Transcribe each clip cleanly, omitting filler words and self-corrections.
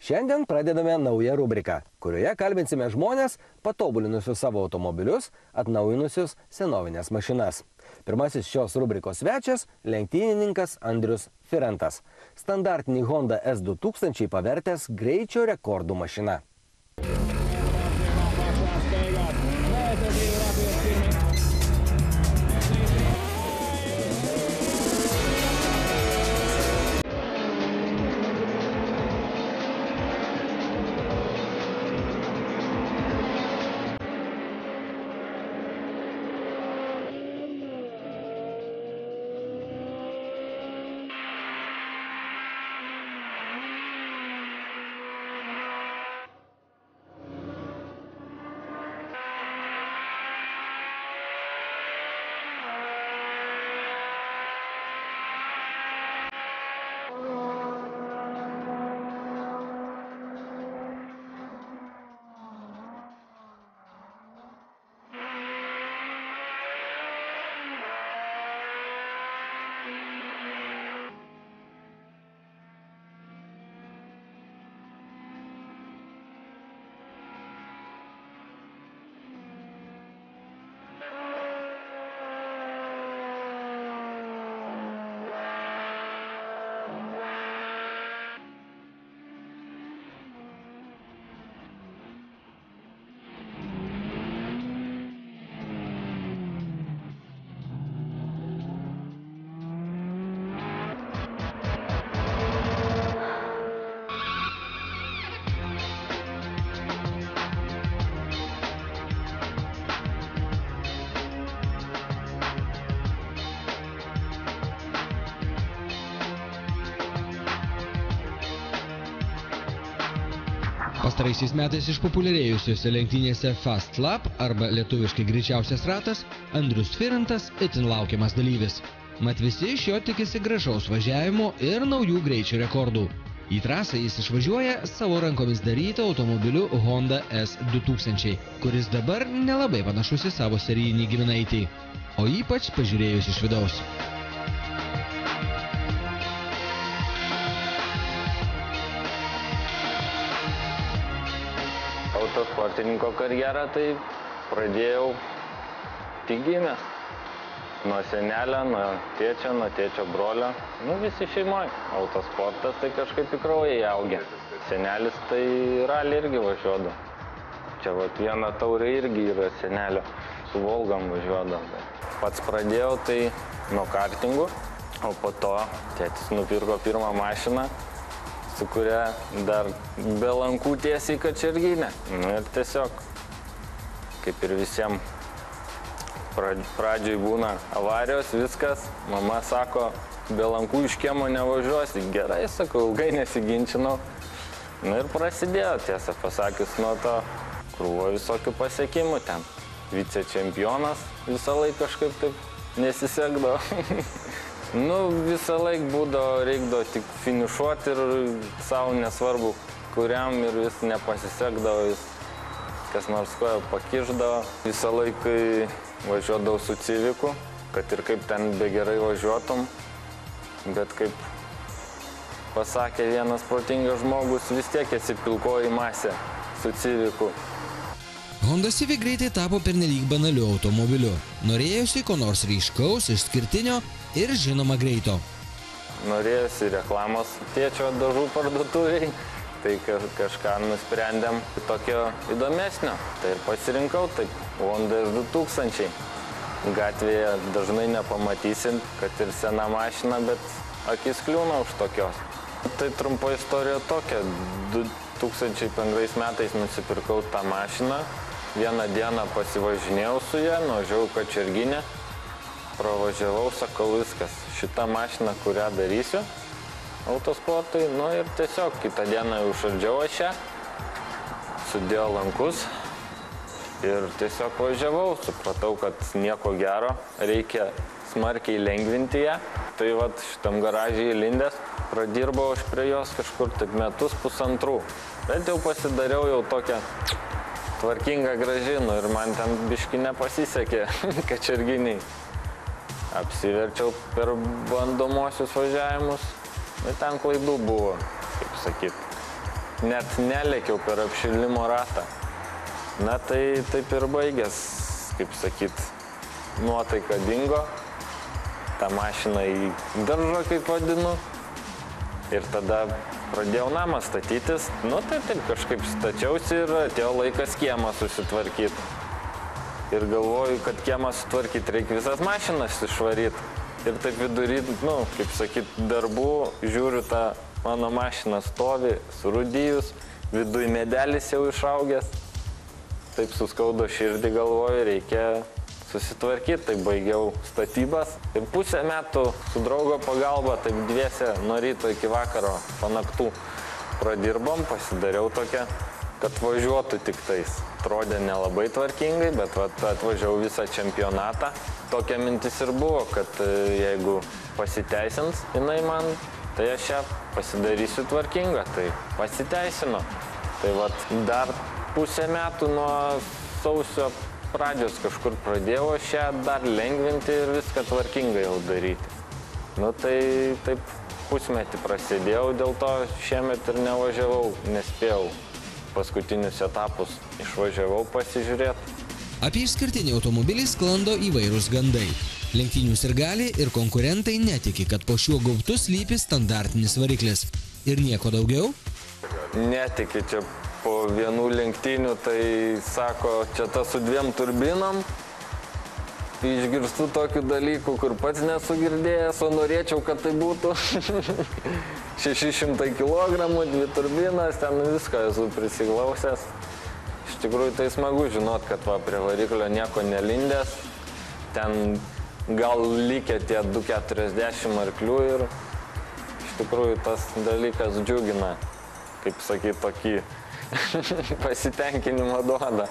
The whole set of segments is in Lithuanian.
Šiandien pradedame naują rubriką, kurioje kalbinsime žmonės, patobulinusius savo automobilius, atnaujinusius senovinės mašinas. Pirmasis šios rubrikos svečias – lenktynininkas Andrius Firentas. Standartinį Honda S2000 pavertęs greičio rekordų mašina. Pastaraisiais metais išpopuliarėjusiuose lenktynėse Fast Lap arba lietuviškai greičiausias ratas Andrius Firentas itin laukiamas dalyvis. Mat visi iš jo tikisi gražaus važiavimo ir naujų greičio rekordų. Į trasą jis išvažiuoja savo rankomis darytą automobiliu Honda S2000, kuris dabar nelabai panašus į savo serijinį giminaitį, o ypač pažiūrėjus iš vidaus. Autosportininko karjerą tai pradėjau tik gimęs. Nuo senelio, nuo tėčio brolio. Visi šeimoje. Autosportas tai kažkaip į kraują įaugė. Senelis tai ralį irgi važiuodavo. Čia viena taurė irgi yra senelio. Su Volgom važiuodavo. Pats pradėjau tai nuo kartingų, o po to tėtis nupirko pirmą mašiną, su kuria dar be lankų tiesiai kačerginę. Ir tiesiog, kaip ir visiems, pradžioj būna avarijos, viskas. Mama sako, be lankų iš kiemo nevažiuosi. Gerai, sakau, ilgai nesiginčinau. Ir prasidėjo, tiesą pasakius, nuo to krūvo visokių pasiekimų ten. Vicečempionas visą laiką kažkaip taip nesisekdavo. Visą laiką būdavo, reikdavo tik finišuoti ir savo nesvarbu kuriam ir vis nepasisekdavo, vis kas nors koją pakišdavo. Visą laiką važiuodavau su Civiku, kad ir kaip ten be gerai važiuotum, bet kaip pasakė vienas protingas žmogus, vis tiek esi pilkoji masė su Civiku. Honda Civic greitai tapo pernelyg banaliu automobiliu. Norėjusi ko nors ryškaus, išskirtinio ir žinoma greito. Norėjusi reklamos tėčio dažų parduotuviai, tai kažką nusprendėm tokio įdomesnio. Tai ir pasirinkau taip Honda S2000. Gatvėje dažnai nepamatysim, kad ir sena mašina, bet akis kliūna už tokios. Tai trumpa istorija tokia. 2005 metais nusipirkau tą mašiną. Vieną dieną pasivažinėjau su ją, nuvažiavau Kačerginę, pravažiavau, sakau, viskas, šitą mašiną, kurią darysiu autosportui, ir tiesiog kitą dieną užšardžiau aš ją, sudėjau lankus ir tiesiog važiavau, supratau, kad nieko gero, reikia smarkiai lengvinti ją. Tai šitam garažį įlindęs, pradirbau aš prie jos kažkur taip metus pusantrų, bet jau pasidariau jau tokią tvarkinga gražinu ir man ten biški nepasisekė Kačerginiai. Apsiverčiau per bandomosius važiavimus, bet ten klaidų buvo, kaip sakyt. net nelėkiau per apšilimo ratą. Na tai taip ir baigės, kaip sakyt, nuotaika dingo, tą mašiną į daržą, kaip vadinu, ir tada pradėjau namą statytis. Nu tai taip kažkaip stačiausi ir atėjo laikas kiemą susitvarkyti. Ir galvoju, kad kiemą sutvarkyti reikia visas mašinas išvaryti. Ir taip vidury, nu, kaip sakyt, darbų, žiūriu, tą mano mašina stovi, surūdijus, viduj medelis jau išaugęs. Taip suskaudo širdį, galvoju, reikia susitvarkyti, tai baigiau statybas. Ir pusę metų su draugo pagalba, taip dviese nuo ryto iki vakaro panaktų pradirbom, pasidariau tokią, kad važiuotų tik tais. Atrodė nelabai tvarkingai, bet atvažiavau visą čempionatą. Tokia mintis ir buvo, kad jeigu pasiteisins jinai man, tai aš ją pasidarysiu tvarkingą, tai pasiteisino. Tai dar pusę metų nuo sausio pradžios kažkur pradėjau aš ją dar lengvinti ir viską tvarkingai jau daryti. Nu tai taip pusmetį prasidėjau, dėl to šiemet ir nevažiavau, nespėjau paskutinius etapus, išvažiavau pasižiūrėti. Apie išskirtinį automobilį sklando įvairūs gandai. Lenktynių sirgaliai ir konkurentai netiki, kad po šiuo gaubtu slypi standartinis variklis. Ir nieko daugiau? Netiki, čia po vienų lenktynių, tai sako, čia tas su 2 turbinom. Išgirstu tokių dalykų, kur pats nesu girdėjęs, o norėčiau, kad tai būtų 600 kg, 2 turbinas, ten viską esu prisiglausęs. Iš tikrųjų tai smagu žinot, kad prie variklio nieko nelindęs. Ten gal likę tie 240 arklių ir iš tikrųjų tas dalykas džiugina, kaip sakyt, tokį pasitenkinimą duoda.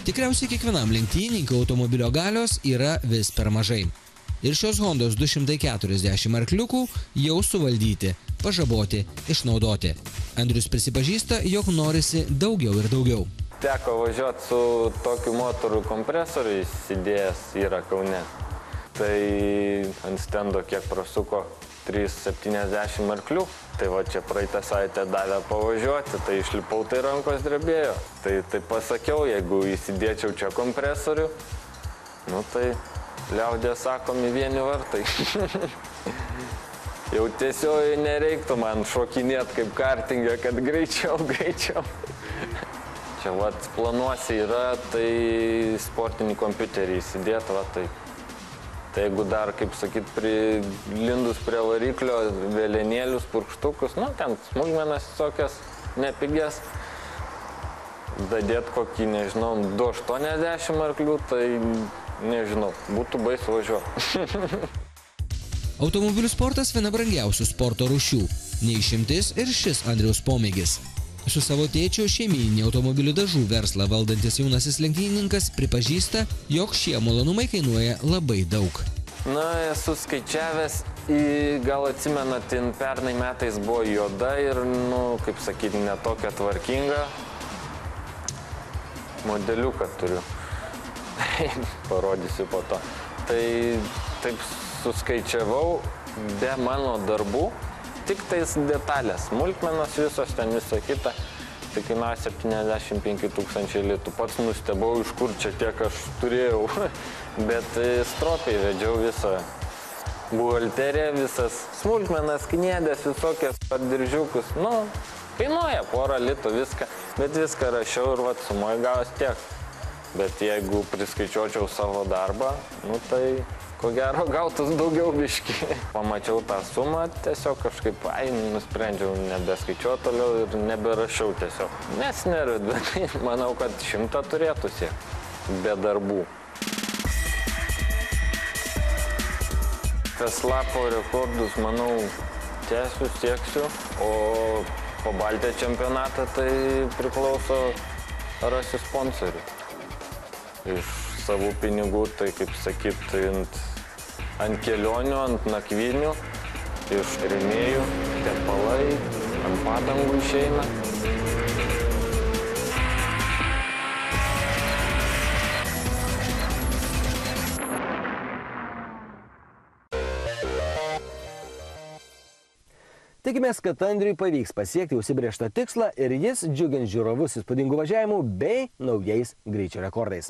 Tikriausiai kiekvienam lenktynininkui automobilio galios yra vis per mažai. Ir šios Hondos 240 arkliukų jau suvaldyti, pažaboti, išnaudoti. Andrius prisipažįsta, jog norisi daugiau ir daugiau. Teko važiuoti su tokiu motorų kompresoriu įsidėjęs yra Kaune. Tai ant stendo kiek prasuko 370 arklių. Tai va čia praeitą savaitę davė pavažiuoti, tai išlipau, tai rankos drebėjo. Tai pasakiau, jeigu įsidėčiau čia kompresorių, nu tai liaudė sakomi vieni vartai. Jau tiesiog nereiktų man šokinėti kaip kartingė, kad greičiau. Čia planuose yra, tai sportinį kompiuterį įsidėti, tai jeigu dar, kaip sakyt, prilindus prie variklio, vėlenėlius, purkštukus, nu, ten smulkmenas visokias nepigės, dadėt kokį, nežinau, 280 arklių, tai, nežinau, būtų baisu važiuoti. Automobilių sportas viena brangiausių sporto rūšių. Neišimtis ir šis Andriaus pomėgis. Su savo tėčiu šeimyninį automobilių dažų verslą valdantis jaunasis lenktynininkas pripažįsta, jog šie malonumai kainuoja labai daug. Na, esu skaičiavęs, gal atsimenat, pernai metais buvo juoda ir, nu, kaip sakyti, netokia tvarkinga. Modeliuką turiu. Parodysiu po to. Tai taip suskaičiavau be mano darbų. Tik tais detalės, smulkmenos visos, ten visa kita, tai kainuoja 75 000 litų. Pats nustebau, iš kur čia tiek aš turėjau, bet stropiai vedžiau visą buhalteriją, visas smulkmenas, kniedės, visokias pardiržiukus. Nu, kainuoja porą litų viską, bet viską rašiau ir sumoj gavos tiek. Bet jeigu priskaičiuočiau savo darbą, nu tai ko gero gautus daugiau biškį. Pamačiau tą sumą, tiesiog kažkaip, nusprendžiau nebeskaičiuoti toliau ir neberašiau tiesiog. Nesineriu, bet manau, kad 100 turėtų siekti, be darbų. Fastlapo rekordus, manau, tęsiu, sieksiu, o po Baltijos čempionatą tai priklauso rasiu sponsorių. Iš savų pinigų, tai kaip sakyt, ant kelionių, ant nakvynių, iš rėmėjų, tepalai, ant padangų išeina. Tikimės, kad Andriui pavyks pasiekti užsibrėžtą tikslą ir jis džiugins žiūrovus įspūdingų važiavimų bei naujais greičio rekordais.